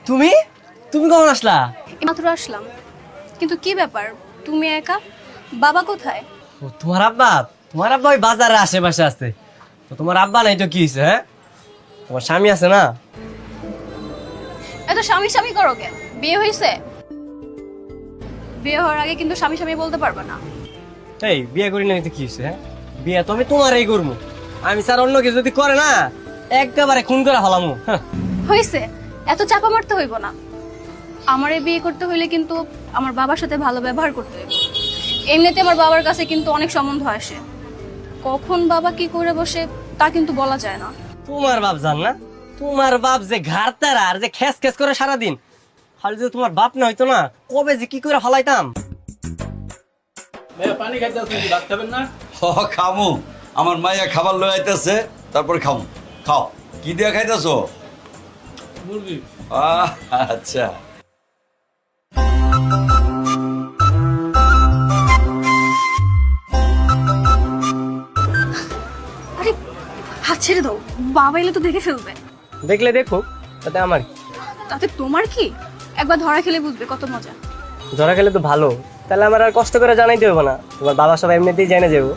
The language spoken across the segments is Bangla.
তুমি তুমি কখন আসলা? মাত্র আসলাম, কিন্তু কি ব্যাপার তুমি একা? বাবা কোথায়? ও, তোমার আব্বা ওই বাজারের আশেপাশে আছে। তো তোমার আব্বা নাই তো কি হয়েছে? হ্যাঁ, তোমার স্বামী আছে না? এত স্বামী স্বামী করো কেন? বিয়ে হয়েছে? বিয়ে হওয়ার আগে কিন্তু স্বামী স্বামী বলতে পারবে না। এই বিয়ে করি নাই তো কি হয়েছে? হ্যাঁ, বিয়ে তো আমি তোমারই করবো। আমি স্যার অন্য কিছু যদি করে না একেবারে খুন করে ফেলামু। হ্যাঁ। হয়েছে, এত চাপা মারতে হইব না। আমারে বিয়ে করতে হইলে কিন্তু আমার বাবার সাথে ভালো ব্যবহার করতে হইব। এমনিতে আমার বাবার কাছে কিন্তু অনেক সম্বন্ধ আসে, কখন বাবা কি করে বসে তা কিন্তু বলা যায় না। তোমার বাপ জান না, তোমার বাপ যে ঘাড়তারা আর যে খেস খেস করে সারাদিন, খালি যদি তোমার বাপ না হইতো না কবে যে কি করে ফলাইতাম। পানি খাইতে আসছেন, কি ভাত খাবেন না? খামু। আমার মাইয়া খাবার লয়ে আইতেছে, তারপর খামু। খাও। কি দিয়া খাইতেছো? মুরগি। আচ্ছা। আরে হাত ছেড়ে দাও, বাবা এলে তো দেখে ফেলবে। দেখলে দেখো, তাতে আমার কি? তাতে তোমার কি? একবার ধরা খেলে বুঝবে কত মজা। ধরা খেলে তো ভালো, তাহলে আমার আর কষ্ট করে জানাইতে হবে না, তোমার বাবা সব এমনিতেই জেনে যাবো।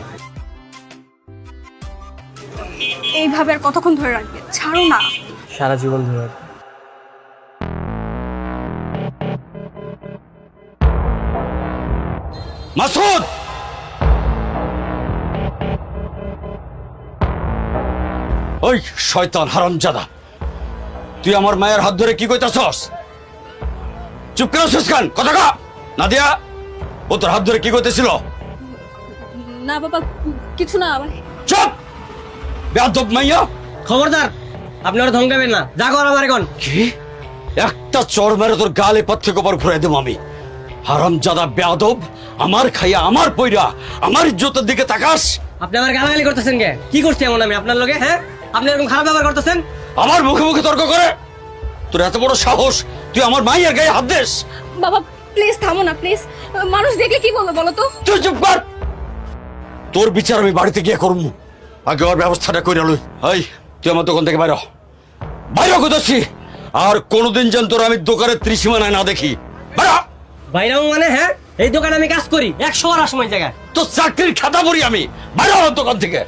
এইভাবে আর কতক্ষণ ধরে রাখবে? ছাড়ো না। সারা জীবন ধরে রাখবো। মাসুদ! ওই শয়তান হারামজাদা, তুই আমার মায়ের হাত ধরে কি কইতাছস? চুপ করে আছিস কেন? কথা কা নাদিয়া, ও তোর হাত ধরে কি কইতেছিল? না বাবা, কিছু না। চুপ! বেয়াদব মাইয়া! খবরদার, আপনি ওরা ধমকাবেন না, যা কর আমার এখন। কি? একটা চড় মেরে তোর গালে পাথ্যে কবর ঘুরাই দেবো আমি। হারামজাদা বেয়াদব, আমার খাইয়া আমার পয়রা আমার ইজ্জতের দিকে তাকাস? আপনি আমার গালাগালি করতেছেন কে? কি করছি এমন আমি আপনার লগে? হ্যাঁ, আপনি এরকম খারাপ ব্যবহার করতেছেন। আমার মুখে মুখে তর্ক করে? তোর এত বড় সাহস, তুই আমার মাইয়ের গায়ে হাত দিস? বাবা প্লিজ থামো না, প্লিজ। মানুষ দেখলে কি বলবে বলো তো? তুই চুপ কর। তোর বিচার আমি বাড়িতে গিয়ে করবো, আগে ওর ব্যবস্থাটা করে লই। এই, তুই আমার দোকান থেকে বাইর হ। বাইর হ কইতাছি। আর কোনোদিন যেন তোর আমি দোকানের ত্রিসীমানায় না দেখি। বাইর হ। বাইরাও মানে? হ্যাঁ, এই দোকানে আমি কাজ করি 100 সময় জায়গায়। তোর চাকরির খাতা পড়ি আমি। বাইর হ আমার দোকান থেকে,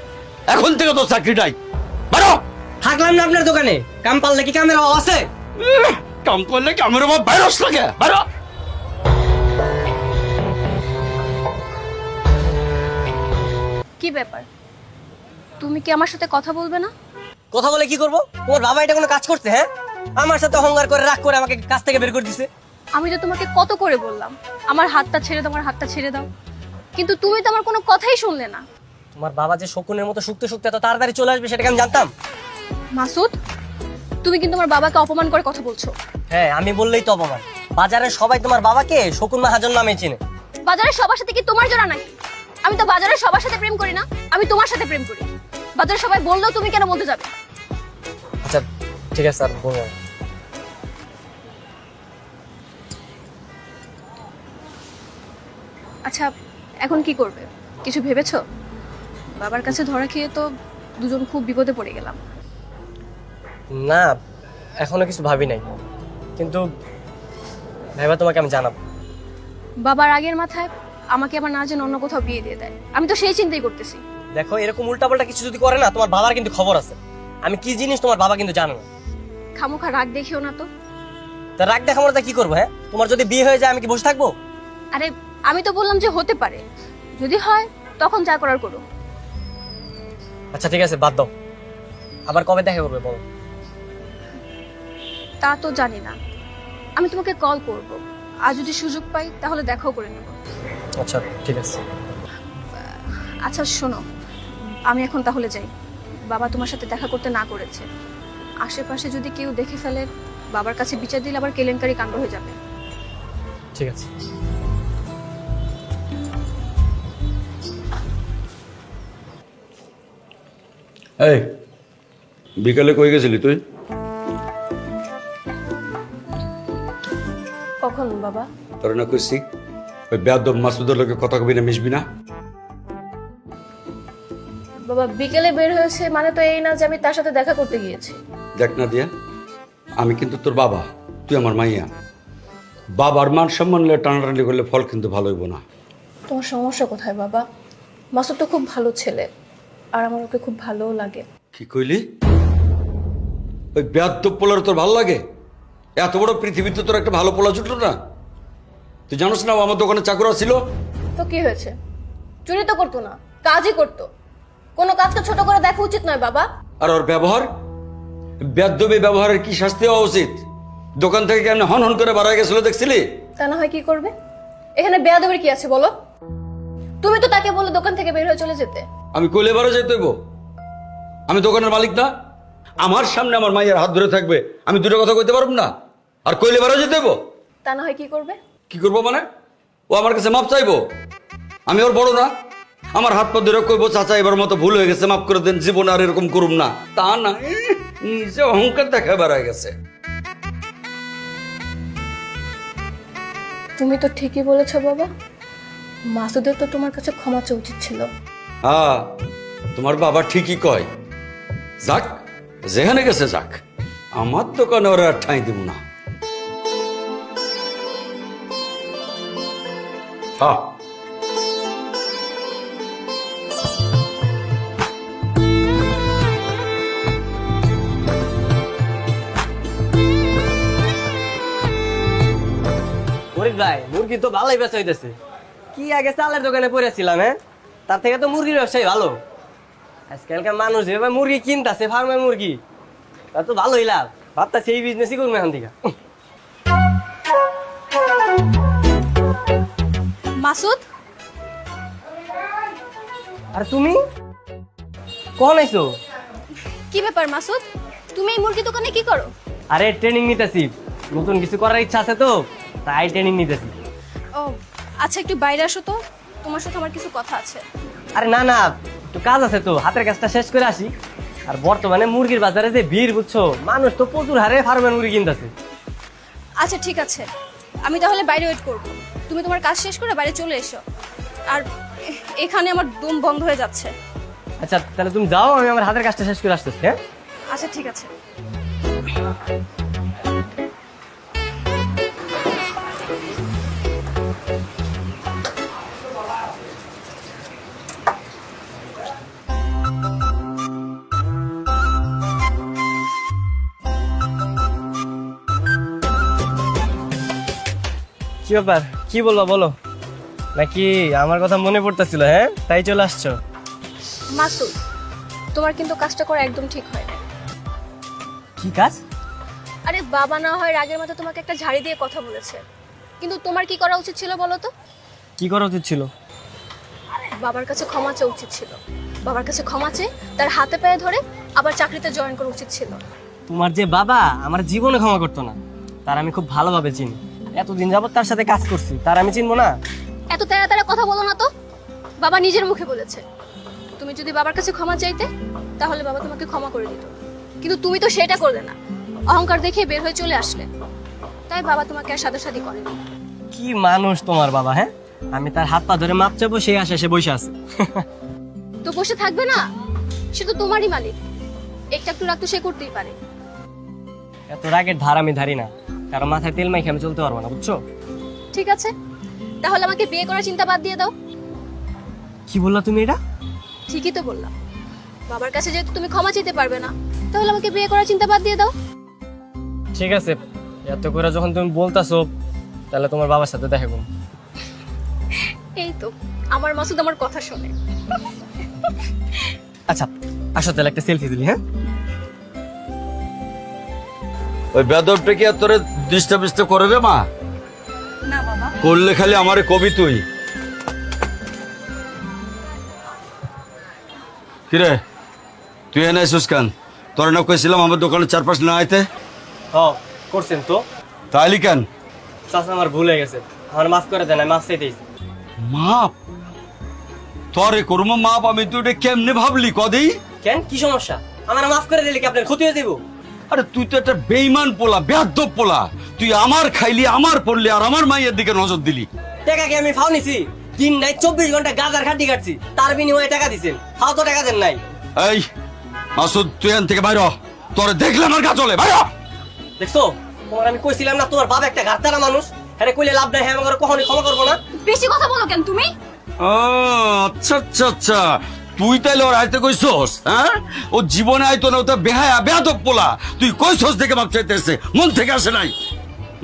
এখন থেকে তোর চাকরি নাই। বাইর হ। থাকলাম না আপনার দোকানে, কাম পারলে কি কামের অভাব আছে? কাম করলে কামের অভাব, বাইর হস লাগে। বাইর হ। কি ব্যাপার, তুমি কি আমার সাথে কথা বলবে না? কথা বলে কি করব? তোমার বাবা এটা কোনো কাজ করতে? হ্যাঁ, আমার সাথে অহংকার করে রাগ করে আমাকে কাজ থেকে বের করে দিছে। আমি তো তোমাকে কত করে বললাম আমার হাতটা ছেড়ে দাও, আমার হাতটা ছেড়ে দাও, কিন্তু তুমি তো আমার কোনো কথাই শুনলে না। তোমার বাবা যে শকুনের মতো শুকতে শুকতে এত তাড়াতাড়ি চলে আসবে সেটা আমি জানতাম। মাসুদ, তুমি কিন্তু আমার বাবাকে অপমান করে কথা বলছো। হ্যাঁ, আমি বললেই তো অপমান। বাজারের সবাই তোমার বাবাকে শকুন মাহাজন নামে চেনে। বাজারের সবার সাথে কি তোমার জোড়া নাকি? আমি তো বাজারের সবার সাথে প্রেম করি না, আমি তোমার সাথে প্রেম করি। বাজারের সবাই বললেও তুমি কেন বলতে যাবে? আচ্ছা ঠিক আছে স্যার, বলবো। আচ্ছা এখন কি করবে, কিছু ভেবেছো? বাবার কাছে ধরা খেয়ে তো দুজন খুব বিপদে পড়ে গেলাম। না, এখনো কিছু ভাবি নাই, কিন্তু ভাইবা তোমাকে আমি জানাবো। বাবার আগের মাথায় আমাকে আবার না যেন অন্য কোথাও বিয়ে দিয়ে দেয়, আমি তো সেই চিন্তাই করতেছি। দেখো, এরকম উল্টাপাল্টা কিছু যদি করে না, তোমার বাবার কিন্তু খবর আছে। আমি কি জিনিস তোমার বাবা কিন্তু জানে না। খামোখা রাগ দেখিও না তো। তা রাগ দেখা মনে কি করবো? হ্যাঁ, তোমার যদি বিয়ে হয়ে যায় আমি কি বসে থাকবো? আরে আমি তো বললাম যে হতে পারে, যদি হয় তখন যা করার করো। আচ্ছা ঠিক আছে, বাদ দাও। আবার কবে দেখা করবে বলো? তা তো জানি না, আমি তোমাকে কল করব, আর যদি সুযোগ পাই তাহলে দেখাও করে নেব। আচ্ছা ঠিক আছে। আচ্ছা শোনো, আমি এখন তাহলে যাই। বাবা তোমার সাথে দেখা করতে না করেছে, আশেপাশে যদি কেউ দেখে ফেলে বাবার কাছে বিচার দিলে আবার কেলেঙ্কারি কাণ্ড হয়ে যাবে। ঠিক আছে। এই, বিকালে কই গেছিলি তুই? কখন বাবা? তোর না কইছি ওই বেয়াদব মাসুদের লোকে কথা কবি না, মিশবি না। বাবা বিকেলে বের হয়েছে মানে তো এই না যে আমি তার সাথে দেখা করতে গিয়েছি। দেখ না দিয়া, আমি কিন্তু তোর বাবা, তুই আমার মাইয়া, বাবার মান সম্মান নিয়ে টানাটানি করলে ফল কিন্তু ভালো হইব না। তোমার সমস্যা কোথায় বাবা? মাসুদ তো খুব ভালো ছেলে, আর আমার ওকে খুব ভালোও লাগে। কি কইলি? ওই বেয়াদব পোলার তোর ভালো লাগে? এত বড় পৃথিবীতে তোর একটা ভালো পোলা জুটলো না? তুই জানোস না ও আমার দোকানে চাকরা ছিল? তো কি হয়েছে? চুরি তো করতো না, কাজই করতো। কোনো কাজকে ছোট করে দেখা উচিত নয় বাবা। আর ওর ব্যবহার, বেয়াদবি ব্যবহারের কি শাস্তি হওয়া উচিত? দোকান থেকে কেমন হন হন করে বাড়া গেছিল দেখছিলি? তা না হয় কি করবে? এখানে বেয়াদবের কি আছে বলো? তুমি তো তাকে বলে দোকান থেকে বের হয়ে চলে যেতে। আমি কইলে বারো যেতে হইব? আমি দোকানের মালিক না? আমার সামনে আমার মাইয়ের হাত ধরে থাকবে, আমি দুটো কথা কইতে পারব না? আর কইলে বারো যেতে হইব? তা না হয় কি করবে? কি করবো মানে? ও আমার কাছে মাপ চাইবো? আমি ওর বড় না? আমার হাত পা ধরে কইবো চাচা এবার মতো ভুল হয়ে গেছে, মাফ করে দেন, জীবনে আর এরকম করুম না? তা না, নিজে অহংকার দেখা বেড়ায় গেছে। তুমি তো ঠিকই বলেছো বাবা। মাসুদের তো তোমার কাছে ক্ষমা চাওয়া উচিত ছিল। হ্যাঁ, তোমার বাবা ঠিকই কয়। যাক, যেখানে গেছে যাক, আমার দোকানে ওরা আর ঠাঁই দিব না। হ্যাঁ, ওরে ভাই, মুরগি তো ভালোই বেচা হইতেছে। কি আগে চালের দোকানে পড়েছিলাম, হ্যাঁ? তার থেকে তো মুরগির ব্যবসায় ভালো। আজকালকার মানুষ যেভাবে মুরগি কিনতেছে, ফার্মের মুরগি, তা তো ভালোই লাভ। ভাবতেছি এই বিজনেসই করবো এখান থেকে। মাসুদ, আর তুমি কখন আইছো? কি ব্যাপার মাসুদ? তুমি এই মুরগি দোকানে কি করো? আরে ট্রেনিং নিতেছি, নতুন কিছু করার ইচ্ছা আছে তো, তাই ট্রেনিং নিতেছি। ও আচ্ছা, একটু বাইরে আসো তো, তোমার সাথে আমার কিছু কথা আছে। আরে না না, একটু কাজ আছে তো, হাতের কাজটা শেষ করে আসি। আর বর্তমানে মুরগির বাজারে যে ভিড়, বুঝছো, মানুষ তো প্রচুর হারে ফার্মের মুরগি কিনতেছে। আচ্ছা ঠিক আছে, আমি তাহলে বাইরে ওয়েট করব। তুমি তোমার কাজ শেষ করে বাইরে চলে এসো। আর এখানে আমার দম বন্ধ হয়ে যাচ্ছে। আচ্ছা তাহলে তুমি যাও, আমি আমার হাতের কাজটা শেষ করে আসতেছি। হ্যাঁ আচ্ছা ঠিক আছে। কি ব্যাপার, কি বলবো বলো? নাকি আমার কথা মনে পড়তেছিল, হ্যাঁ তাই চলে আসছো? মাসুদ, তোমার কিন্তু কাজটা করা একদম ঠিক হয় না। কি কাজ? আরে বাবা না হয় রাগের মাথায় তোমাকে একটা ঝাড়ি দিয়ে কথা বলেছে, কিন্তু তোমার কি করা উচিত ছিল বলো তো? কি করা উচিত ছিল? বাবার কাছে ক্ষমা চাওয়া উচিত ছিল। বাবার কাছে ক্ষমা চেয়ে তার হাতে পায়ে ধরে আবার চাকরিতে জয়েন করা উচিত ছিল। তোমার যে বাবা আমার জীবনে ক্ষমা করতো না, তার আমি খুব ভালোভাবে চিনি। এতদিন যাবত তার সাথে কাজ করছি, তার আমি চিনবো না? এত তাড়াতাড়ি কথা বলো না তো। বাবা নিজের মুখে বলেছে, তুমি যদি বাবার কাছে ক্ষমা চাইতে তাহলে বাবা তোমাকে ক্ষমা করে দিত, কিন্তু তুমি তো সেটা করলে না। অহংকার দেখে বের হয়ে চলে আসলে, তাই বাবা তোমাকে আর সাথে সাথে করেনি। কি মানুষ তোমার বাবা, হ্যাঁ? আমি তার হাত পা ধরে মাপ চাবো, সেই আশা সে বসে আছে। তো বসে থাকবে না, সে তো তোমারই মালিক। একটা একটু রাগ তো সে করতেই পারে। এত রাগের ধার আমি ধারি না, কারণ মাথায় তেল মাইখে আমি চলতে পারবো না, বুঝছো? ঠিক আছে, তাহলে আমাকে বিয়ে করার চিন্তা বাদ দিয়ে দাও। কি বললা তুমি এটা? ঠিকই তো বললাম। বাবার কাছে যেহেতু তুমি ক্ষমা চাইতে পারবে না, তাহলে আমাকে বিয়ে করার চিন্তা বাদ দিয়ে দাও। ঠিক আছে, এত করে যখন তুমি বলতাছো, তাহলে তোমার বাবার সাথে দেখা করুন। এই তো আমার মাসুদ আমার কথা শোনে। আচ্ছা আসো তাহলে একটা সেলফি তুলি। হ্যাঁ ওই বেদবটা কি আর তোরে ডিস্টার্ব করে রে মা? না বাবা। করলে খালি আমারে কবি তুই। কিরে তুই এনে আইসুস কেন? তোর না কইছিলাম আমার দোকানের চারপাশ না আইতে? ও করছেন তো? তাইলি কেন? চাচা আমার ভুল হয়ে গেছে, আমার মাফ করে দেন, আমি মাফ চাইতেছি। মাপ? তোরে করবো মাপ? আমি তুই এটা কেমনে ভাবলি কদি? কেন, কি সমস্যা? আমার মাফ করে দিলে কি আপনার ক্ষতি হয়ে যাবো? আরে তুই তো একটা বেইমান পোলা, বেয়াদব পোলা। তুই আমার খাইলি, আমার পড়লি, আর আমার মাইয়ের দিকে নজর দিলি। টাকা কি আমি ফাও নিছি? দিন নাই 24 ঘন্টা গাজার খাটি কাটছি, তার বিনিময়ে টাকা দিছেন। ফাও তো টাকা দেন নাই। এই মাসুদ, তুই এখান থেকে বাইর হ। তোরে দেখলে আমার গা চলে, বাইর হ। দেখছো তোমার আমি কইছিলাম না তোমার বাবা একটা ঘাটতারা মানুষ, হ্যাঁ কইলে লাভ নাই, হ্যাঁ আমাকে কখনোই ক্ষমা করবো না। বেশি কথা বলো কেন তুমি? ও আচ্ছা আচ্ছা আচ্ছা, তুই তাইলে ওর আইতে কইছস? হ্যাঁ, ও জীবনে আইতো না, ও তো বেহায়া বেয়াদব পোলা। তুই কইছস দেখে মাপ চাইতেছে, মন থেকে আসে নাই।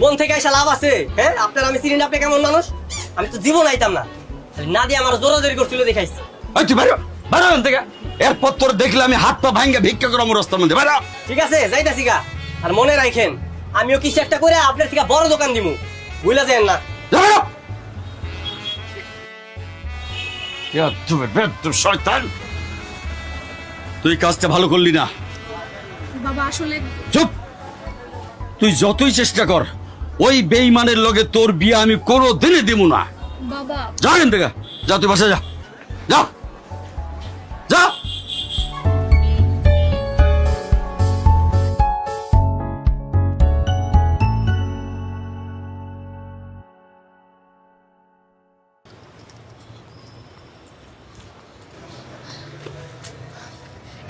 মন থেকে এসে লাভ আছে? হ্যাঁ আপনার আমি চিনি না, আপনি কেমন মানুষ? আমি তো জীবন আইতাম না, না দিয়ে আমার জোরাজোরি করছিল দেখাইছি। ওই তুই বাইরে বাইরে ওখান থেকে। এরপর তোর দেখলে আমি হাত পা ভাঙ্গা ভিক্ষা করবো রাস্তার মধ্যে। বাইরে। ঠিক আছে যাইতাছি গা, আর মনে রাখেন আমিও কিছু একটা করে আপনার থেকে বড় দোকান দিমু, বুঝলা যান না। যা বাইরে। ইয়া, তুমি বেয়াদব শয়তান। তুই কাজটা ভালো করলি না। বাবা আসলে চুপ। তুই যতই চেষ্টা কর, ওই বেঈমানের লগে তোর বিয়ে আমি কোনো দিনে দিব না। বাবা যা এখান থেকে, যা তুই বাসায় যা, যা যা।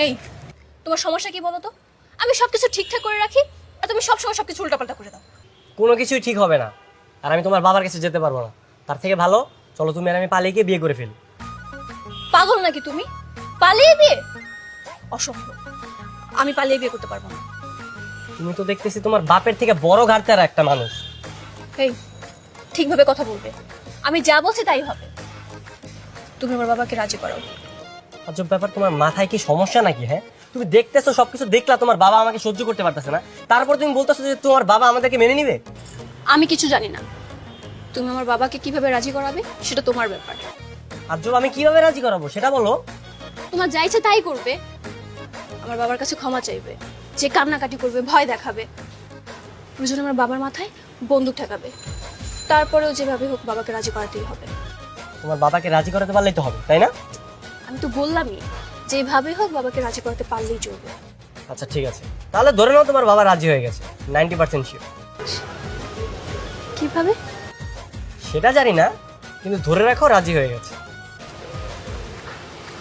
এই তোমার সমস্যা কি বলো তো? আমি সবকিছু ঠিকঠাক করে রাখি আর তুমি সবসময় সবকিছু উল্টাপাল্টা করে দাও। কোনো কিছুই ঠিক হবে না, আর আমি তোমার বাবার কাছে যেতে পারবো না। তার থেকে ভালো চলো তুমি আর আমি পালিয়ে গিয়ে বিয়ে করে ফেলি। পাগল নাকি তুমি? পালিয়ে বিয়ে? অসম্ভব, আমি পালিয়ে বিয়ে করতে পারবো না। তুমি তো দেখতেছি তোমার বাপের থেকে বড় ঘাটতারা একটা মানুষ। এই ঠিকভাবে কথা বলবে, আমি যা বলছি তাই হবে। তুমি আমার বাবাকে রাজি করো। আজব ব্যাপার, তোমার মাথায় কি সমস্যা নাকি? হ্যাঁ তুমি দেখতেছো সবকিছু দেখলা, তোমার বাবা আমাকে সহ্য করতে পারতেছে না, তারপর তুমি বলতেছো যে তোমার বাবা আমাদেরকে মেনে নিবে। আমি কিছু জানি না, তুমি আমার বাবাকে কিভাবে রাজি করাবে সেটা তোমার ব্যাপার। আজব আমি কিভাবে রাজি করাবো সেটা বলো। তোমার যা ইচ্ছে তাই করবে। আমার বাবার কাছে ক্ষমা চাইবে, যে কান্নাকাটি করবে, ভয় দেখাবে, প্রয়োজন আমার বাবার মাথায় বন্দুক ঠেকাবে, তারপরেও যেভাবে হোক বাবাকে রাজি করাতেই হবে। তোমার বাবাকে রাজি করাতে পারলেই তো হবে, তাই না? আমি তো বললামই, যেভাবে হোক বাবাকে রাজি করাতে পারলেই চলবে। আচ্ছা ঠিক আছে, তাহলে ধরে নাও তোমার বাবা রাজি হয়ে গেছে 90% শিওর। কিভাবে? সেটা জানি না, কিন্তু ধরে রাখো রাজি হয়ে গেছে।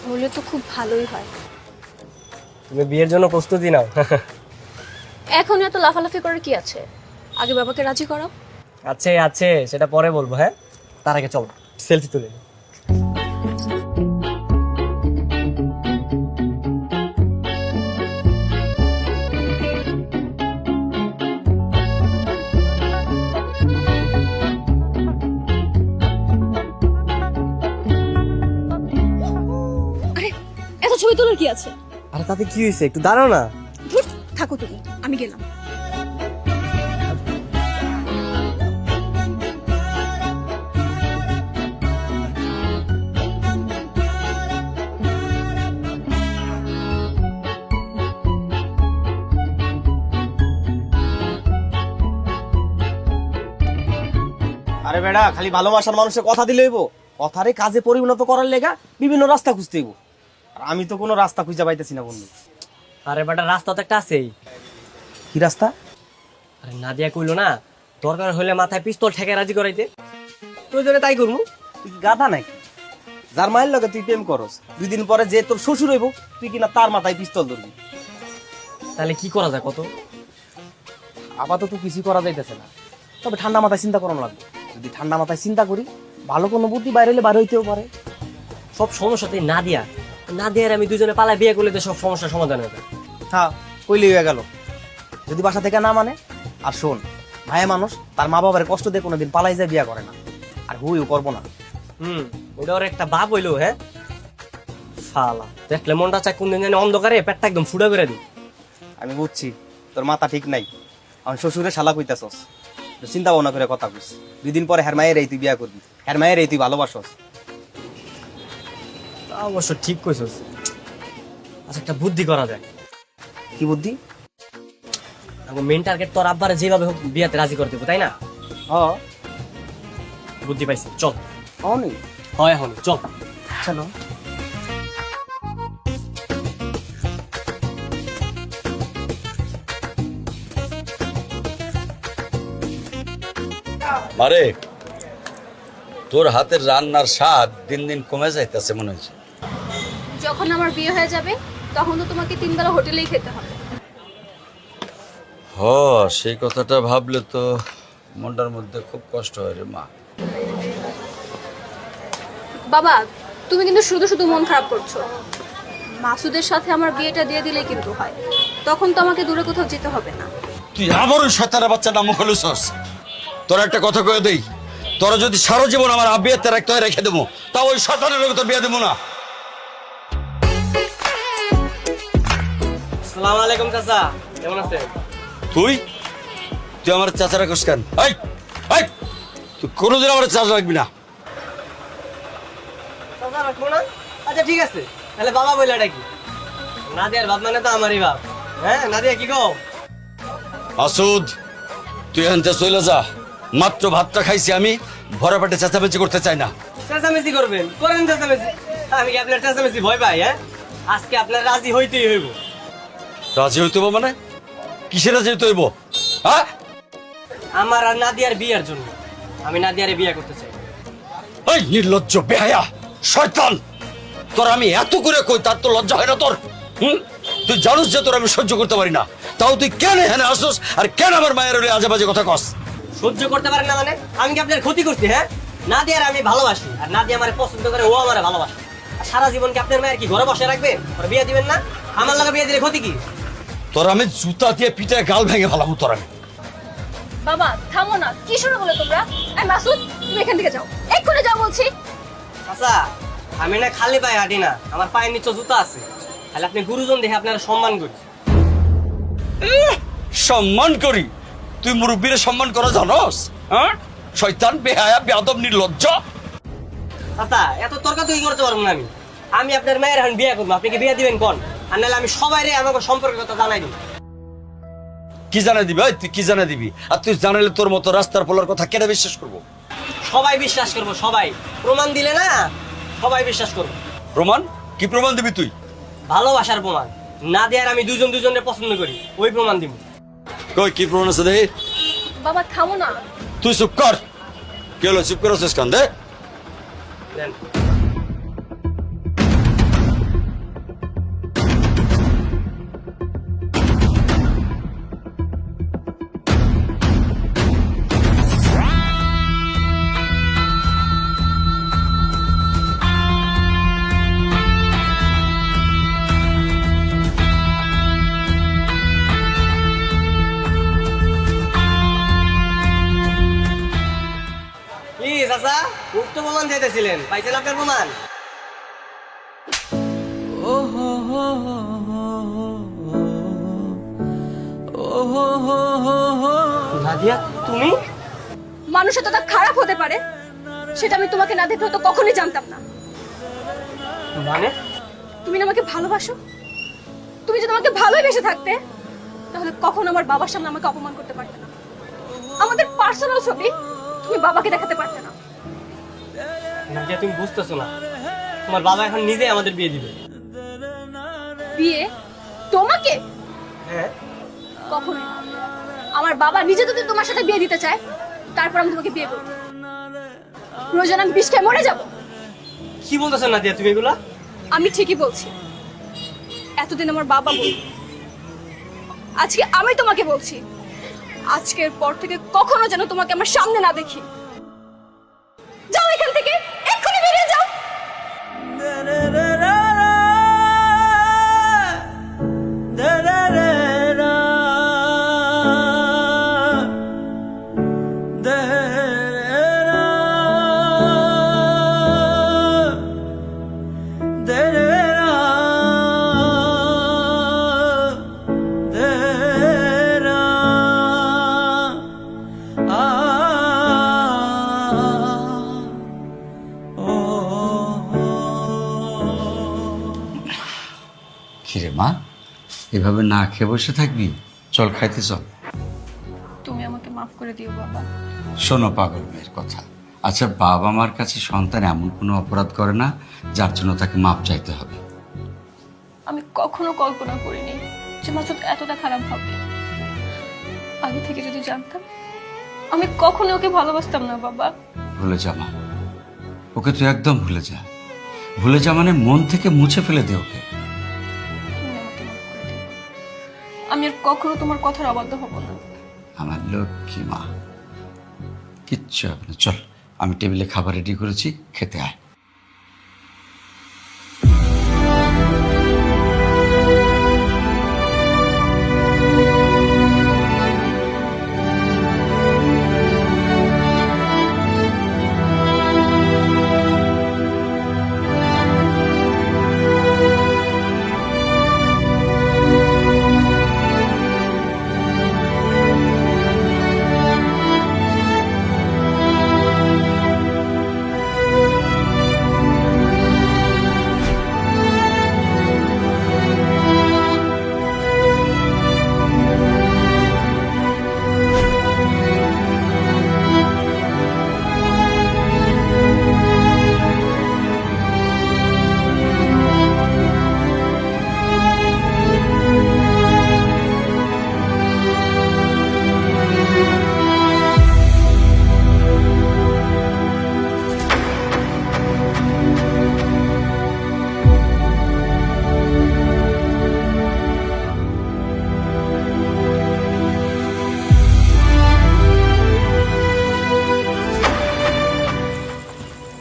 হলে তো খুব ভালোই হয়। তুমি বিয়ের জন্য প্রস্তুতি নাও। এখন এত লাফালাফি করার কি আছে? আগে বাবাকে রাজি করাও। আছে আছে, সেটা পরে বলবো। হ্যাঁ তার আগে চলো সেলফি তুলে নিই। আরে এত ছবি তোলার কি আছে? আরে তাতে কি হয়েছে, একটু দাঁড়াও না। ধুর, থাকো তুমি, আমি গেলাম। আরে বেড়া, খালি ভালোবাসার মানুষের কথা দিলেই কথারে কাজে পরিণত করার লেগা বিভিন্ন রাস্তা খুঁজতে হইব। আর আমি তো কোনো রাস্তা খুঁজে পাইতেছি না বন্ধু। আরে বেটা রাস্তা তো একটা আছেই। কি রাস্তা? আরে নাদিয়া কইলো না, দরকার হলে মাথায় পিস্তল ঠেকে রাজি করাইতে, প্রয়োজনে তাই করবো। তুই কি গাধা নাকি? যার মায়ের লগে তুই প্রেম করস, 2 দিন পরে যে তোর শ্বশুর হইব, তুই কিনা তার মাথায় পিস্তল ধরবি? তাহলে কি করা যায় কত? আপাতত কিছু করা যাইতেছে না, তবে ঠান্ডা মাথায় চিন্তা করানো লাগবে। যদি ঠান্ডা মাথায় চিন্তা করি, ভালো কোনো বুদ্ধি বাইরে হলে বাইরে হইতেও পারে। সব সমস্যাতেই নাদিয়ার আমি দুজনে পালায় বিয়ে করলে তো সব সমস্যার সমাধান হবে। হ্যাঁ কইলেই হয়ে গেল। যদি বাসা থেকে না মানে, আর শোন, ভাইয়া মানুষ তার মা বাবার কষ্ট দিয়ে কোনোদিন পালাই যায় বিয়া করে না, আর হুইও করবো না। ওটা ওর একটা বাপ হইলো। হ্যাঁ শালা দেখলে মনটা চায় কোনদিন জানি অন্ধকারে পেটটা একদম ফুটা করে দিই। আমি বুঝছি তোর মাথা ঠিক নাই, আমার শ্বশুরে শালা কইতাছস, চিন্তা ভাবনা করে কথা কইস। 2 দিন পরে হের মায়ের এই তুই বিয়া করবি, হের মায়ের এই তুই ভালোবাসস। তা অবশ্য ঠিক কইছস। আচ্ছা একটা বুদ্ধি করা যায়। কি বুদ্ধি? মেন টার্গেট তোর আব্বারে যেভাবে হোক বিয়াতে রাজি করে দেবো, তাই না? হ বুদ্ধি পাইছি, চল। অনেক হয় এখন চল। চলো। মারে, তোর হাতের রান্নার স্বাদ দিন দিন কমে যাইতেছে মনে হচ্ছে। যখন আমার বিয়ে হয়ে যাবে তখন তো তোমাকে 3 বেলা হোটেলেই খেতে হবে। সেই কথাটা ভাবলে তো মনটার মধ্যে খুব কষ্ট হয় রে মা। বাবা, তুমি কিন্তু শুধু শুধু মন খারাপ করছো। মাসুদের সাথে আমার বিয়েটা দিয়ে দিলেই কিন্তু হয়, তখন তো আমাকে দূরে কোথাও যেতে হবে না। তুই আবার ওই শয়তানের বাচ্চা নাম খুলেছস। তোর একটা কথা কয়ে দেই, তোরা যদি সারা জীবন আমার আবিয়াতে রাখতে হয় রেখে দেবো, তা ওই শয়তানের লোক তো বিয়ে দেবো না। আসসালামু আলাইকুম চাচা, কেমন আছেন? তুই তুই আমার চাচা রাখস কেন? তুই কোনোদিন আমার চাচা রাখবি না। চাচা রাখবো না? আচ্ছা ঠিক আছে, তাহলে বাবা বলে ডাকি। নাদিয়ার বাপ মানে তো আমারই বাপ। হ্যাঁ নাদিয়া, কি কও? মাসুদ, তুই এখান থেকে চলে যা। মাত্র ভাতটা খাইছি আমি, ভরা পেটে চেঁচামেচি করতে চাই না। চেঁচামেচি করবেন, করেন চেঁচামেচি। আমি কি আপনার চেঁচামেচি ভয় পাই? হ্যাঁ, আজকে আপনার রাজি হইতেই হইব। রাজি হইতে হইব মানে? কিসের রাজি হইতে হইব? হ্যাঁ, আমার আর নাদিয়ার বিয়ের জন্য। আমি নাদিয়ারে বিয়ে করতে চাই। এই নির্লজ্জ বেহায়া শয়তান, তোর আমি এত করে কই, তার তো লজ্জা হয় না তোর? তুই জানিস যে তোর আমি সহ্য করতে পারি না, তাও তুই কেন এখানে আসস আর কেন আমার মায়ের হলে আজে বাজে কথা কস? সহ্য করতে পারেন না মানে? আমি কি আপনার ক্ষতি করছি? হ্যাঁ, নাদিয়ার আমি ভালোবাসি, আর নাদিয়া আমারে পছন্দ করে, ও আমারে ভালোবাসে। আর সারা জীবন কি আপনার মায়ের কি ঘরে বসে রাখবেন? ওর বিয়ে দিবেন না? আমার লাগে বিয়ে দিলে ক্ষতি কি? তোর আমি জুতা দিয়ে পিটায় গাল ভেঙে ফেলাবো তোর আমি। বাবা থামো না, কি শুরু হলো তোমরা? এই মাসুদ, তুমি এখান থেকে যাও, এক্ষুনি যাও বলছি। আচ্ছা, আমি না খালি পায়ে হাঁটি না, আমার পায়ের নিচে জুতা আছে। তাহলে আপনি গুরুজন দেখে আপনারা সম্মান করি। সম্মান করি? তুই মুরব্বীরে সম্মান করা জানোস? হ্যাঁ, শয়তান বেহায়া বেয়াদব নির্লজ্জ। আচ্ছা, এত তর্ক তুই করতে পারবো না আমি। আমি আপনার মায়ের এখন বিয়ে করবো, আপনি কি বিয়ে দিবেন কোন? আর নাহলে আমি সবাই আমাকে সম্পর্কের কথা জানাই দিব। কি জানাই দিবি? তুই কি জানাই দিবি? আর তুই জানাইলে তোর মতো রাস্তার পোলার কথা কেটে বিশ্বাস করবো? সবাই বিশ্বাস করবো, সবাই। প্রমাণ দিলে না সবাই বিশ্বাস করবো। প্রমাণ? কি প্রমাণ দিবি তুই? ভালোবাসার প্রমাণ। নাদিয়ার আমি দুজন দুজনের পছন্দ করি, ওই প্রমাণ দিব। কই কি প্রমাণ আছে দেখি? বাবা থামো না। তুই চুপ কর। কি হলো, চুপ করে কান দে। দেন। কি চাচা, উক্ত প্রমাণ চাইতেছিলেন, পাইছেন আপনার প্রমাণ? নাদিয়া, তুমি? মানুষ এতটা খারাপ হতে পারে সেটা আমি তোমাকে না দেখলে তো কখনোই জানতাম না। মানে? তুমি না আমাকে ভালোবাসো? তুমি যদি আমাকে ভালোই বেসে থাকতে, তাহলে কখনো আমার বাবার সামনে আমাকে অপমান করতে পারতে না। আমাদের পার্সোনাল ছবি তুমি বাবাকে দেখাতে পারতে না। নাদিয়া, তুমি বুঝতেছো না, তোমার বাবা এখন নিজে আমাদের বিয়ে দিবে। বিয়ে? তোমাকে? হ্যাঁ। কখনোই না। আমার বাবা নিজে যদি তোমার সাথে বিয়ে দিতে চায়, তারপর আমি তোমাকে বিয়ে করবো। প্রয়োজন আমি বিষ খেয়ে মরে যাবো। কি বলতেছো নাদিয়া তুমি এগুলা? আমি ঠিকই বলছি। এতদিন আমার বাবা বলল, আজকে আমি তোমাকে বলছি, আজকের পর থেকে কখনো যেন তোমাকে আমার সামনে না দেখি। যাও এখান থেকে, এক্ষুনি বেরিয়ে যাও। কিরে মা, এভাবে না খেয়ে বসে থাকবি? চল খাইতে চল। তুমি আমাকে মাফ করে দিও বাবা। শোনো পাগল মেয়ের কথা। আচ্ছা, বাবা মার কাছে সন্তান এমন কোনো অপরাধ করে না যার জন্য তাকে মাপ চাইতে হবে? আমি কখনো কল্পনা করিনি যে মাসুদ এতটা খারাপ হবে। আগে থেকে যদি জানতাম, আমি কখনো ওকে ভালোবাসতাম না বাবা। ভুলে যা মা, ওকে তুই একদম ভুলে যা। ভুলে যা মানে মন থেকে মুছে ফেলে দে ওকে। তুমি আমাকে মাফ করে দিও। আমি আর কখনো তোমার কথার অবাধ্য হব না। আমার লক্ষ্মী মা, কিচ্ছু হবে না। চল, আমি টেবিলে খাবার রেডি করেছি, খেতে আয়।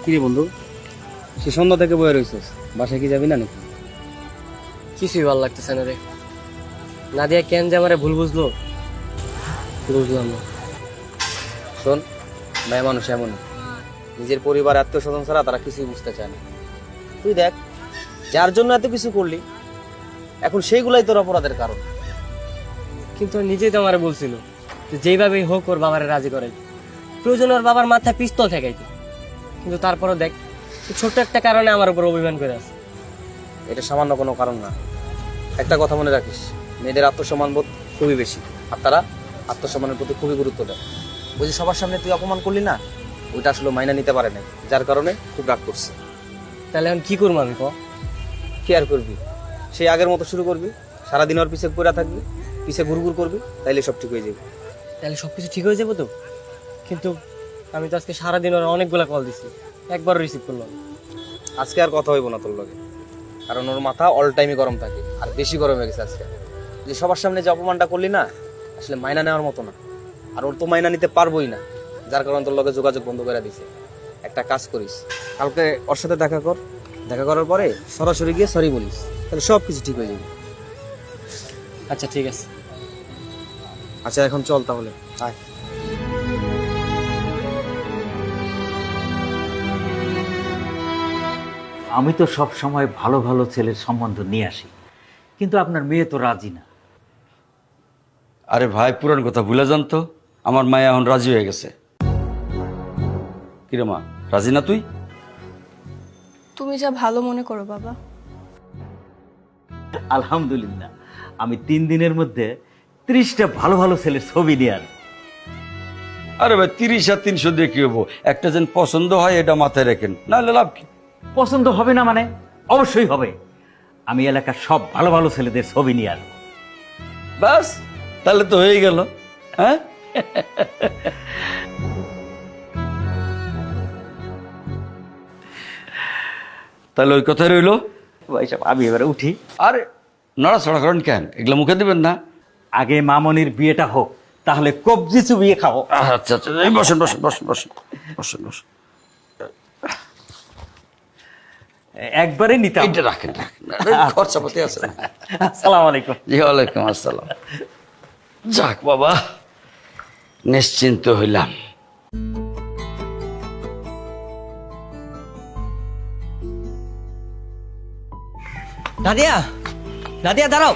কিরে বন্ধু, সে সন্ধ্যা থেকে বয়ে রয়েছিস, বাসায় কি যাবি না নাকি? কিছুই ভালো লাগতেছে না রে। নাদিয়া কেন যে আমারে ভুল বুঝলো, বুঝলাম না। শোন, মেয়ে মানুষ এমন, নিজের পরিবার আত্মীয় স্বজন ছাড়া তারা কিছুই বুঝতে চায় না। তুই দেখ, যার জন্য এত কিছু করলি, এখন সেইগুলাই তোর অপরাধের কারণ। কিন্তু ও নিজেই তো আমারে বলছিল যে যেইভাবেই হোক ওর বাবারে রাজি করাই, প্রয়োজন ওর বাবার মাথায় পিস্তল ঠেকাইতো। কিন্তু তারপরও দেখ, এই ছোট্ট একটা কারণে আমার উপর অভিমান করে আছে। এটা সামান্য কোনো কারণ না। একটা কথা মনে রাখিস, মেয়েদের আত্মসম্মান বোধ খুবই বেশি, আর তারা আত্মসম্মানের প্রতি খুবই গুরুত্ব দেয়। ওই যে সবার সামনে তুই অপমান করলি না, ওইটা আসলে মাইনা নিতে পারে নাই, যার কারণে খুব রাগ করছে। তাহলে এখন কি করবো আমি? কি আর করবি, সেই আগের মতো শুরু করবি, সারাদিন ওর পিছে পড়ে থাকবি, পিছে ঘুরঘুর করবি, তাইলে সব ঠিক হয়ে যাবে। তাহলে সবকিছু ঠিক হয়ে যাবো তো? কিন্তু আমি তো আজকে সারাদিন ওর অনেকগুলা কল দিছি, একবারও রিসিভ করলাম না। আজকে আর কথা হইব না তোর লগে, কারণ ওর মাথা অল টাইমই গরম থাকে, আর বেশি গরম হয়ে গেছে আজকে। যে সবার সামনে যে অপমানটা করলি না, আসলে মাইনা নেওয়ার মতো না, আর ওর তো মাইনা নিতে পারবোই না, যার কারণে তোর লগে যোগাযোগ বন্ধ করে দিছে। একটা কাজ করিস, কালকে ওর সাথে দেখা কর, দেখা করার পরে সরাসরি গিয়ে সরি বলিস, তাহলে সব কিছু ঠিক হয়ে যাবে। আচ্ছা ঠিক আছে। আচ্ছা এখন চল তাহলে, আয়। আমি তো সব সময় ভালো ভালো ছেলের সম্বন্ধ নিয়ে আসি, কিন্তু আপনার মেয়ে তো রাজি না। আরে ভাই, পুরান কথা ভুলে যান তো, আমার মায়া এখন রাজি হয়ে গেছে। কিরে মা, রাজি না তুই? তুমি যা ভালো মনে করো বাবা। আলহামদুলিল্লাহ, আমি 3 দিনের মধ্যে 30টা ভালো ভালো ছেলের ছবি নিয়ে আসবো। আরে ভাই, 30 আর 300 দিয়ে কি হবো? একটা যেন পছন্দ হয় এটা মাথায় রাখেন, নাহলে লাভ কি? পছন্দ হবে না মানে? অবশ্যই হবে। আমি এলাকার সব ভালো ভালো ছেলেদের ছবি নিয়ে আসবো। বাস, তাহলে তো হয়ে গেল। হ্যাঁ, তাহলে ওই কথাই রইলো। ভাই সাহেব, আমি এবারে উঠি। আরে নড়াচড়া করেন কেন? এগুলো মুখে দিবেন না। আগে মামনির বিয়েটা হোক, তাহলে কবজি চুবিয়ে খাবো। আচ্ছা আচ্ছা, এই বসেন বসেন বসেন বসেন বসেন বসেন। একবারে নিতাম। এইটা রাখেন রাখেন, খরচাপাতি আছে না। আসসালামু আলাইকুম। জি ওয়ালাইকুম আসসালাম। যাক বাবা, নিশ্চিন্ত হইলাম। নাদিয়া, নাদিয়া দাঁড়াও,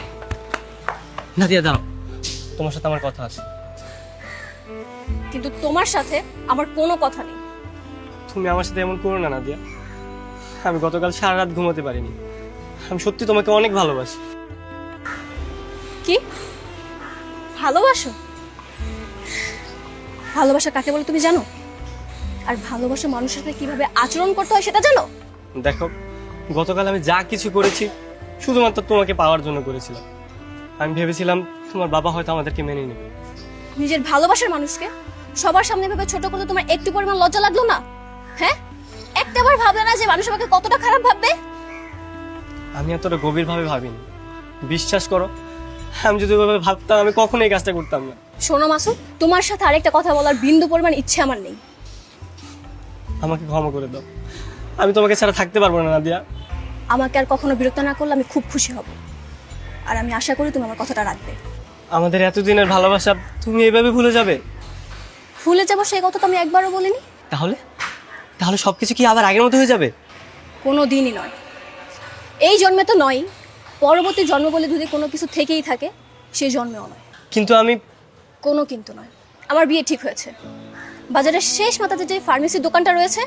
নাদিয়া দাঁড়াও, তোমার সাথে আমার কথা আছে। কিন্তু তোমার সাথে আমার কোনো কথা নেই। তুমি আমার সাথে এমন করো না নাদিয়া। আমি গতকাল সারা রাত ঘুমোতে পারিনি। আমি সত্যি তোমাকে অনেক ভালোবাসি। কি ভালোবাসো? ভালোবাসা কাকে বলে তুমি জানো? আর ভালোবাসা মানুষের সাথে কিভাবে আচরণ করতে হয় সেটা জানো? দেখো, গতকাল আমি যা কিছু করেছি শুধুমাত্র তোমাকে পাওয়ার জন্য করেছিলাম। আমি ভেবেছিলাম তোমার বাবা হয়তো আমাদেরকে মেনে নেবে। নিজের ভালোবাসার মানুষকে সবার সামনে ভেবে ছোট করতে তোমার একটু পরিমাণ লজ্জা লাগলো না? হ্যাঁ, একটাবার ভাবলে না যে মানুষ আমাকে কতটা খারাপ ভাববে? আমি এতটা গভীরভাবে ভাবিনি। বিশ্বাস করো, আমি যদি ওইভাবে ভাবতাম আমি কখনো এই কাজটা করতাম না। শোনো মাসুদ, তোমার সাথে আরেকটা কথা বলার বিন্দু পরিমাণ ইচ্ছে আমার নেই। আমাকে ক্ষমা করে দাও, আমি তোমাকে ছাড়া থাকতে পারবো না নাদিয়া। আমাকে আর কখনো বিরক্ত না করলে আমি খুব খুশি হব, আর আমি আশা করি তুমি আমার কথাটা রাখবে। আমাদের এতদিনের ভালোবাসা তুমি এইভাবে ভুলে যাবে? ভুলে যাবো সেই কথা তো আমি একবারও বলিনি। তাহলে তাহলে সবকিছু কি আবার আগের মতো হয়ে যাবে? কোনো দিনই নয়, এই জন্মে তো নয়, পরবর্তী জন্ম বলে যদি কোনো কিছু থেকেই থাকে সেই জন্মেও নয়। কিন্তু আমি কোনো কিন্তু নয়, আমার বিয়ে ঠিক হয়েছে। বাজারের শেষ মাথাতে যে ফার্মেসির দোকানটা রয়েছে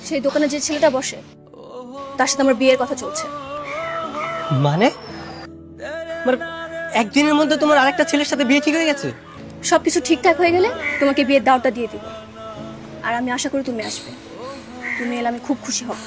সেই দোকানে যে ছেলেটা বসে তার সাথে আমার বিয়ের কথা চলছে। মানে মানে একদিনের মধ্যে তোমার আরেকটা ছেলের সাথে বিয়ে ঠিক হয়ে গেছে? সব কিছু ঠিকঠাক হয়ে গেলে তোমাকে বিয়ের দাওয়াতটা দিয়ে দিব, আর আমি আশা করি তুমি আসবে। তুমি এলে আমি খুব খুশি হব।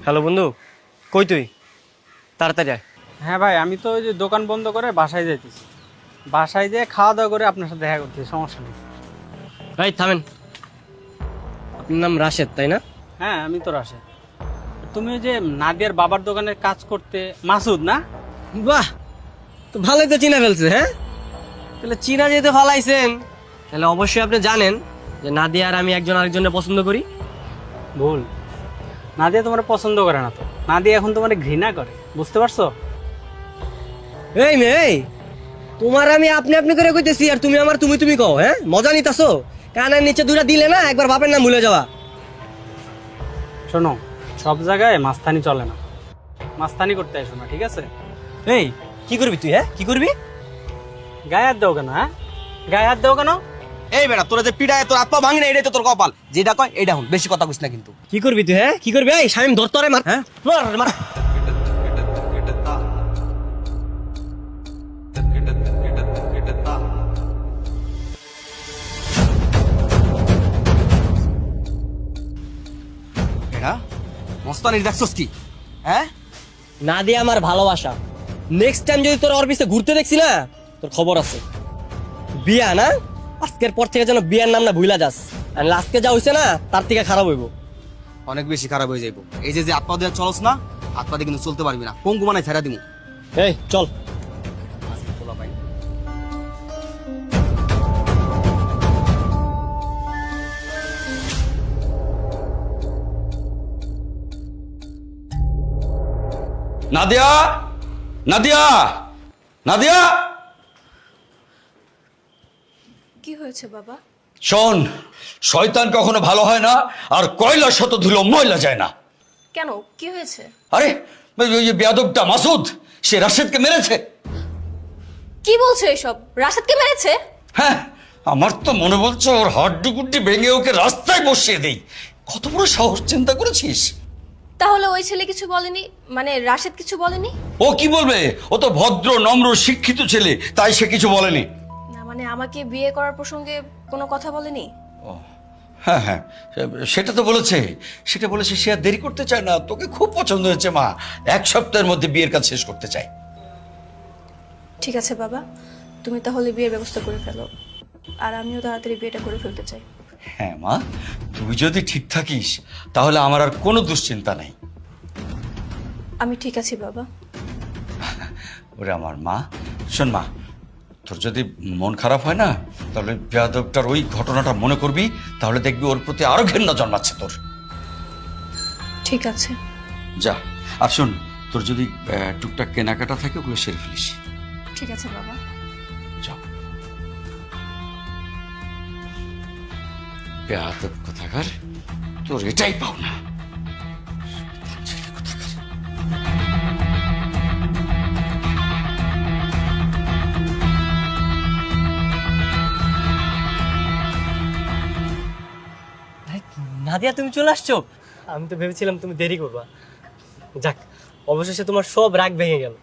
হ্যালো বন্ধু, কই তুই? তাড়াতাড়ি আয়। হ্যাঁ ভাই, আমি তো ওই যে দোকান বন্ধ করে বাসায় যাইতেছি। বাসায় যেয়ে খাওয়া দাওয়া করে আপনার সাথে দেখা করতেছি, সমস্যা নেই। ভাই থামেন, আপনার নাম রাশেদ তাই না? হ্যাঁ, আমি তো রাশে। তুমি ওই যে নাদিয়ার বাবার দোকানের কাজ করতে মাসুদ না? বাহ, তো ভালোই তো চিনা ফেলছে। হ্যাঁ, তাহলে চিনা যেতে ফালাইছেন, তাহলে অবশ্যই আপনি জানেন যে নাদিয়া আর আমি একজন আরেকজনের পছন্দ করি। ভুল, নাদিয়া তোমার পছন্দ করে না তো, নাদিয়া এখন তোমার ঘৃণা করে, বুঝতে পারছো? এই মেয়ে, এই তোমার আমি আপনি আপনি করে কইতেছি আর তুমি আমার তুমি তুমি কও। হ্যাঁ, মজা নিতাছো? কানের নিচে দুইটা দিলে না একবার বাপের নাম ভুলে যাওয়া। শোনো, সব জায়গায় মাস্তানি চলে না, মাস্তানি করতে আসো না, ঠিক আছে? এই কি করবি তুই? হ্যাঁ, কি করবি? গায়ে হাত দাও কেন? হ্যাঁ, গায়ে হাত দাও কেন? এই বেটা, তোরা যে পিড়ায় তোর আত্মা ভাঙি না, এটাই তো তোর কপাল। যেটা কয় এইটা হুন, বেশি কথা কইস না কিন্তু। কি করবি তুই? হ্যাঁ, কি করবি? এই শামিম ধর তোরে, মার। হ্যাঁ, মার মার। বেটা মস্তানি দেখছস কি? হ্যাঁ, নাদিয়া আমার ভালোবাসা। নেক্সট টাইম যদি তোর ওর পিছে ঘুরতে দেখছি না, তোর খবর আছে। বিয়া না, আজকের পর থেকে যেন বিয়ার নাম না ভুলা যাস। আর আজকে যা হইছে না তার থেকে খারাপ হইব। অনেক বেশি খারাপ হয়ে যাইব। এই যে যে আত্মা দিয়ে চলস না, আত্মা দিয়ে কিন্তু চলতে পারবি না, পঙ্গু বানাই ছেড়া দিমু। এই চল। নাদিয়া, নাদিয়া, নাদিয়া, কি হয়েছে বাবা? শোন, শয়তান কখনো ভালো হয় না, আর কয়লা শত ধুলো ময়লা যায় না। কেন, কি হয়েছে? আরে ওই যে বেয়াদবটা মাসুদ, সে রাশেদকে মেরেছে। কি বলছো এসব? রাশেদকে মেরেছে? হ্যাঁ, আমার তো মনে বলছে ওর হাড্ডি ভেঙে ওকে রাস্তায় বসিয়ে দেই। কত বড় সাহস, চিন্তা করেছিস? তাহলে ওই ছেলে কিছু বলেনি? মানে রাশেদ কিছু বলেনি? ও কি বলবে? ও তো ভদ্র নম্র শিক্ষিত ছেলে, তাই সে কিছু বলেনি। না মানে আমাকে বিয়ে করার প্রসঙ্গে কোনো কথা বলেনি? হ্যাঁ হ্যাঁ, সেটা তো বলেছে। সেটা বলেছে সে আর দেরি করতে চায় না, তোকে খুব পছন্দ হয়েছে মা, 1 সপ্তাহের মধ্যে বিয়ের কাজ শেষ করতে চায়। ঠিক আছে বাবা, তুমি তাহলে বিয়ের ব্যবস্থা করে ফেলো, আর আমিও তাড়াতাড়ি বিয়েটা করে ফেলতে চাই। হ্যাঁ মা, তুই যদি ঠিক থাকিস তাহলে আমার আর কোনো দুশ্চিন্তা নেই। আমি ঠিক আছি বাবা। ওরে আমার মা, শোন মা, তোর যদি মন খারাপ হয় না, তাহলে বেয়াদবটার ওই ঘটনাটা মনে করবি, তাহলে দেখবি ওর প্রতি আরো ঘৃণা জন্মাচ্ছে তোর। ঠিক আছে। যা, আর শোন, তোর যদি টুকটাক কেনাকাটা থাকে ওগুলো সেরে ফেলিস। ঠিক আছে বাবা। যা। বেয়াদব কোথাকার, তোর এটাই পাও না। নাদিয়া, তুমি চলে আসছো? আমি তো ভেবেছিলাম তুমি দেরি করবা। যাক, অবশেষে তোমার সব রাগ ভেঙে গেল।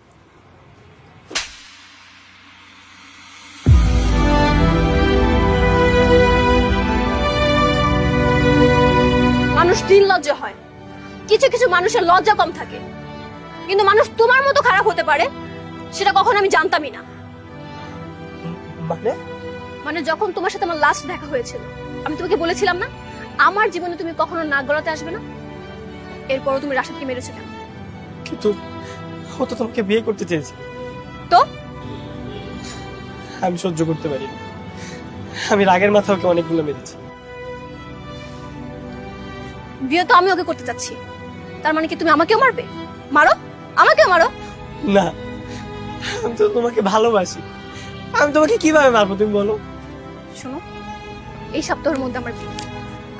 দিল লজ্জা হয়। কিছু কিছু মানুষের লজ্জা কম থাকে, কিন্তু মানুষ তোমার মতো খারাপ হতে পারে সেটা কখনো আমি জানতামই না। মানে মানে যখন তোমার সাথে আমার লাস্ট দেখা হয়েছিল, আমি তোমাকে বলেছিলাম না আমার জীবনে তুমি কখনো নাক গলাতে আসবে না। এরপরও তুমি রাশেদকে মেরেছো কেন? কিন্তু ও তো তোমাকে বিয়ে করতে চেয়েছে। তো আমি সহ্য করতে পারি না। আমি রাগের মাথায় ওকে অনেকগুলো মেরেছি। বিয়ে তো আমি ওকে করতে চাচ্ছি, তার মানে কি তুমি আমাকেও মারবে? মারো, আমাকেও মারো। না, আমি তো তোমাকে ভালোবাসি। আমি তোমাকে কিভাবে মারবো তুমি বলো? শোনো, এই সপ্তাহের মধ্যে আমার বিয়ে,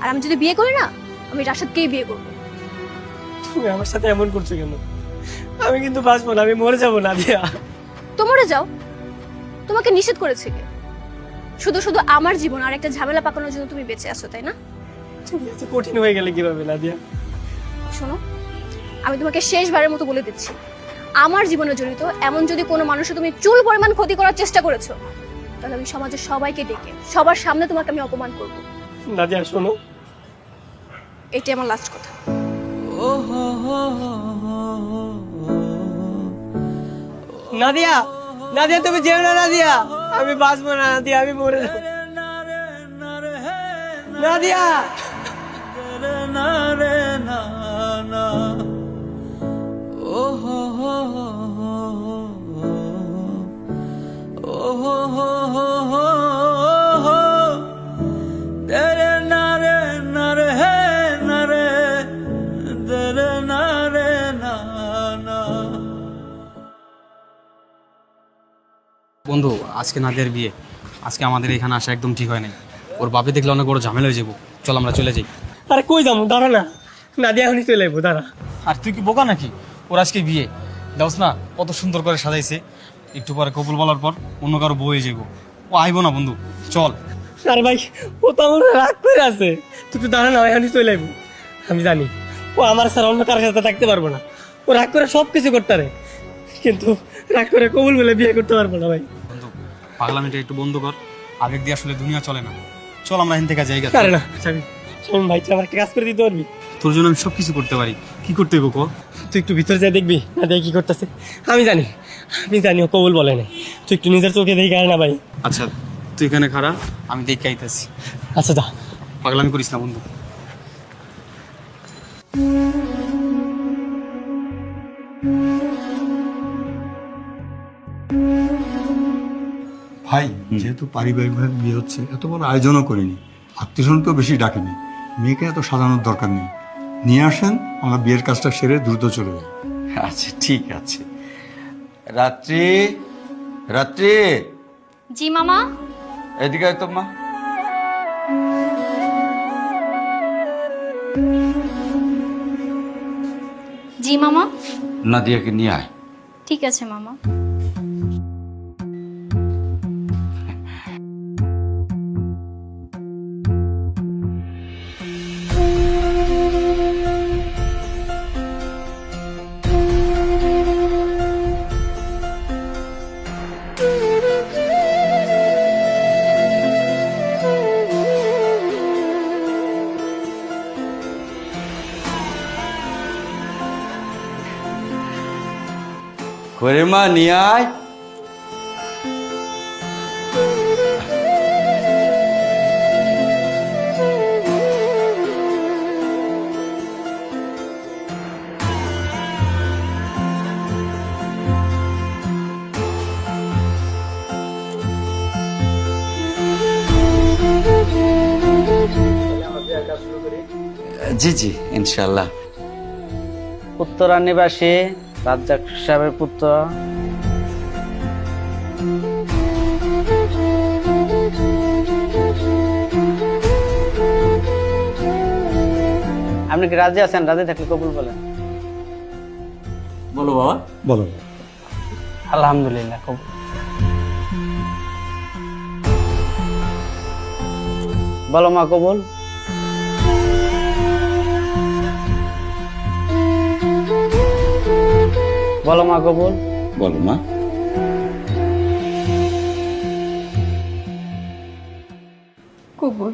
আর আমি যদি বিয়ে করি না, আমি রাশেদকেই বিয়ে করবো। তুমি আমার সাথে এমন করছো কেন? আমি কিন্তু বাঁচবো না, আমি মরে যাবো নাদিয়া। তো মরে যাও, তোমাকে নিষেধ করেছে কে? শুধু শুধু আমার জীবন আর একটা ঝামেলা পাকানোর জন্য তুমি বেঁচে আছো, তাই না? তুমি এত কঠিন হয়ে গেলে কিভাবে নাদিয়া? শোনো, আমি তোমাকে শেষবারের মতো বলে দিচ্ছি, আমার জীবনে জড়িত এমন যদি কোনো মানুষের তুমি চুল পরিমাণ ক্ষতি করার চেষ্টা করেছো, তাহলে আমি সমাজের সবাইকে ডেকে সবার সামনে তোমাকে আমি অপমান করব। নাদিয়া শোনো, এটাই আমার লাস্ট কথা। নাদিয়া, নাদিয়া তুমি যেও না নাদিয়া, আমি বাঁচবো না নাদিয়া, আমি মরে যাবো। নাদিয়া, বন্ধু, আজকে নাদিয়ার বিয়ে, আজকে আমাদের এখানে আসা একদম ঠিক হয় নাই। ওর বাপে দেখলে অনেক বড় ঝামেলা হয়ে যাবো। চল আমরা চলে যাই। আরে কই যাবো? দাঁড়া না, নাদিয়া এখনই চলে যাবো, দাঁড়া। আর তুই কি বোকা নাকি? ওর আজকে বিয়ে, দেখছ না কত সুন্দর করে সাজাইছে। একটু পরে কবুল বলার পর অন্য কারো বউ হয়ে যাবো। ও আইবো না বন্ধু, চল। আরে ভাই, ও তো আমার রাগ করে আছে। তুই একটু দাঁড়া না, এখনই চলে যাবো। আমি জানি ও আমার স্যার অন্য কারোর সাথে থাকতে পারবো না। ও রাগ করে সব কিছু করতে পারে, কিন্তু রাগ করে কবুল বলে বিয়ে করতে পারবো না ভাই। বন্ধু, পাগলামিটা একটু বন্ধ কর। আবেগ দিয়ে আসলে দুনিয়া চলে না। চল আমরা এখান থেকে জায়গা। আরে না, শোন ভাই, তুই আমার একটা কাজ করে দিতে পারবি? তোর জন্য আমি সব কিছু করতে পারি। কি করতে হইব কো? তুই একটু ভিতরে যাই দেখবি না, দেখি কি করতেছে। আমি জানি ও কবুল বলে নাই। তুই একটু নিজের চোখে দেখি আর না ভাই। আচ্ছা, তুই এখানে খাড়া, আমি দেখে আইতাছি। আচ্ছা দা, পাগলামি করিস না বন্ধু। ভাই, যেহেতু পারিবারিকভাবে বিয়ে হচ্ছে, এত বড় আয়োজনও করিনি, আত্মীয়স্বজনকেও বেশি ডাকিনি, মেয়েকে এত সাজানোর দরকার নেই। নিয়ে আসেন, আমরা বিয়ের কাজটা সেরে দ্রুত চলে যাই। আচ্ছা ঠিক আছে। রাত্রি, রাত্রি, জি মামা। এদিকে আয় তো মা। জি মামা। নাদিয়াকে নিয়ে আয়। ঠিক আছে মামা। করে মা নিয়ে আয়। জি জি, ইনশাল্লাহ। উত্তরা নিবাসী রাজ্জাক সাহেবের পুত্র। আপনি কি রাজি আছেন? রাজি থাকলে কবুল বলেন। বলো বাবা। বলো। আলহামদুলিল্লাহ, কবুল। বলো মা, কবুল। বলো মা, কবুল। বলো মা। কবুল।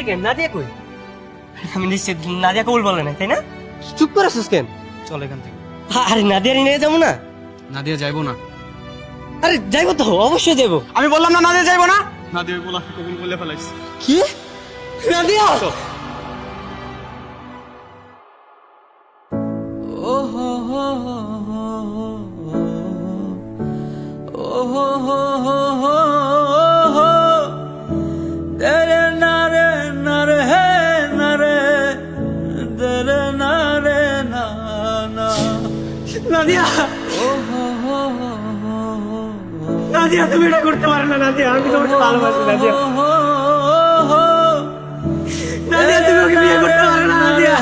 সেকেন্ড নাদিয়া কই? আমি নিশ্চিত নাদিয়া কবুল বলে না, তাই না? চুপ করে আছিস কেন? চল এখান থেকে। আরে নাদিয়া নিয়ে যাবো না? নাদিয়া যাইবো না। আরে যাইবো তো, অবশ্যই যাবো। আমি বললাম না নাদিয়া যাইবো না। নাদিয়া বলা কবুল বলে ফেলাইছে। কি? নাদিয়া? নাদিয়া, নাদিয়া তুমি এটা করতে পারো না। নাদিয়া, আমি তোমাকে ভালোবাসি। নাদিয়া, নাদিয়া তুমি ওকে বিয়ে করতে পারো না। নাদিয়া,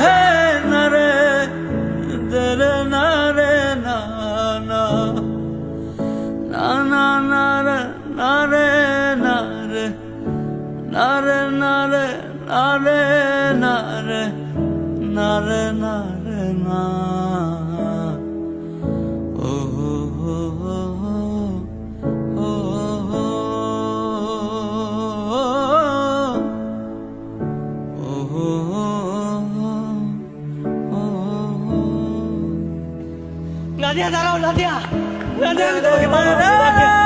নাদিয়া দাঁড়াও। নাদিয়া, নাদিয়া আমি তোমাকে ভালোবাসি। নাদিয়া।